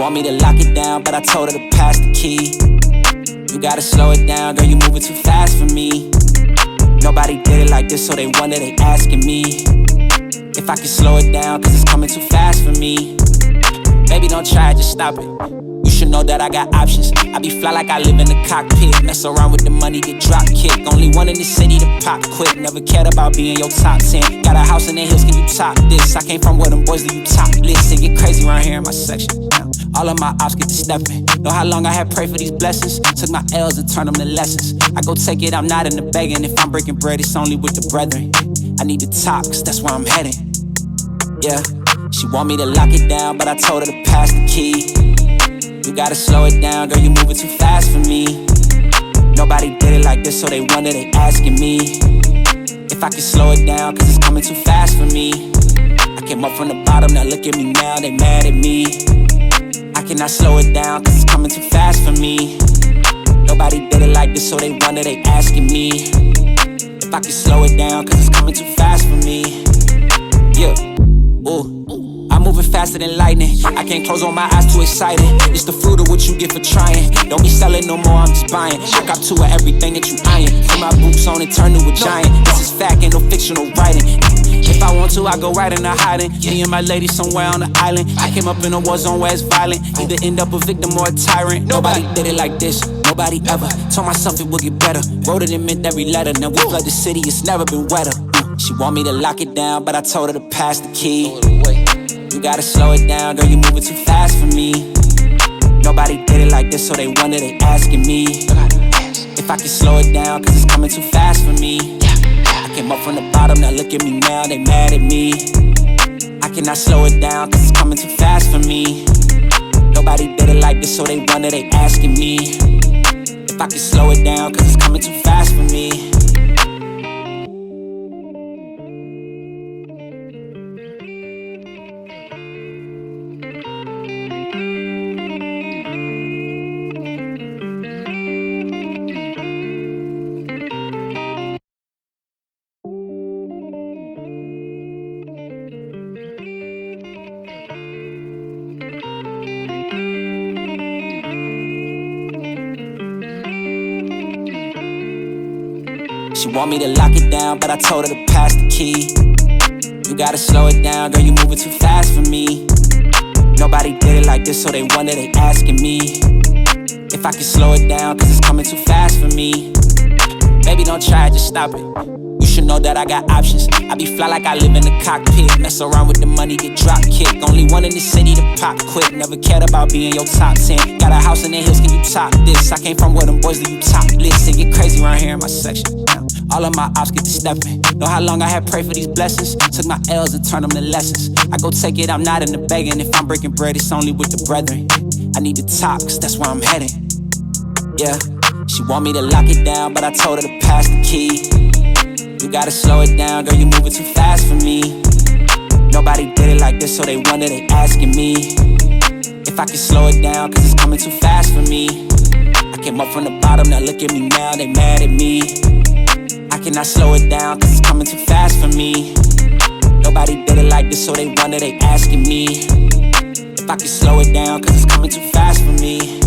want me to lock it down, but I told her to pass the key. You gotta slow it down, girl, you moving too fast for me. Nobody did it like this, so they wonder, they asking me if I can slow it down, cause it's coming too fast for me. Baby, don't try it, just stop it. You should know that I got options. I be fly like I live in the cockpit. Mess around with the money, get drop kick. Only one in the city to pop quick. Never cared about being your top 10. Got a house in the hills, can you top this? I came from where them boys leave you topless. It get crazy around here in my section. All of my ops get to stepping. Know how long I had prayed for these blessings. Took my L's and turned them to lessons. I go take it, I'm not in the begging. If I'm breaking bread, it's only with the brethren. I need to top, cause that's where I'm heading. Yeah, she want me to lock it down, but I told her to pass the key. You gotta slow it down, girl, you moving too fast for me. Nobody did it like this, so they wonder, they asking me if I can slow it down, cause it's coming too fast for me. I came up from the bottom, now look at me now, they mad at me. I cannot slow it down, cause it's coming too fast for me. Nobody did it like this, so they wonder, they asking me if I can slow it down, cause it's coming too fast for me. Yeah, ooh, I'm moving faster than lightning. I can't close on my eyes, too excited. It's the fruit of what you get for trying. Don't be selling no more, I'm just buying. I got to everything that you eyeing. Put my boots on and turn to a giant. This is fact, ain't no fictional writing. If I want to, I go right into hiding. Me and my lady somewhere on the island. I came up in a war zone where it's violent. Either end up a victim or a tyrant. Nobody did it like this, nobody ever. Told myself it would get better. Wrote it and meant every letter. Now we flood the city, it's never been wetter. She want me to lock it down, but I told her to pass the key. You gotta slow it down, girl, you moving too fast for me. Nobody did it like this, so they wonder, they asking me if I can slow it down, cause it's coming too fast for me. I came up from the bottom, now look at me now, they mad at me. I cannot slow it down, cause it's coming too fast for me. Nobody did it like this, so they wonder, they asking me if I can slow it down, cause it's coming too fast for me. She want me to lock it down, but I told her to pass the key. You gotta slow it down, girl, you moving too fast for me. Nobody did it like this, so they wonder, they asking me if I can slow it down, cause it's coming too fast for me. Baby, don't try it, just stop it. You should know that I got options. I be fly like I live in the cockpit. Mess around with the money, get drop kick. Only one in the city to pop quick. Never cared about being your top 10. Got a house in the hills, can you top this? I came from where them boys leave you topless. It get crazy around here in my section. All of my ops get to stepping. Know how long I had prayed for these blessings. Took my L's and turned them to lessons. I go take it, I'm not in the begging. If I'm breaking bread, it's only with the brethren. I need to top, cause that's where I'm heading. Yeah, she want me to lock it down, but I told her to pass the key. You gotta slow it down, girl, you moving too fast for me. Nobody did it like this, so they wonder, they asking me if I can slow it down, cause it's coming too fast for me. I came up from the bottom, now look at me now, they mad at me. I cannot slow it down, cause it's coming too fast for me. Nobody did it like this, so they wonder, they asking me if I can slow it down, cause it's coming too fast for me.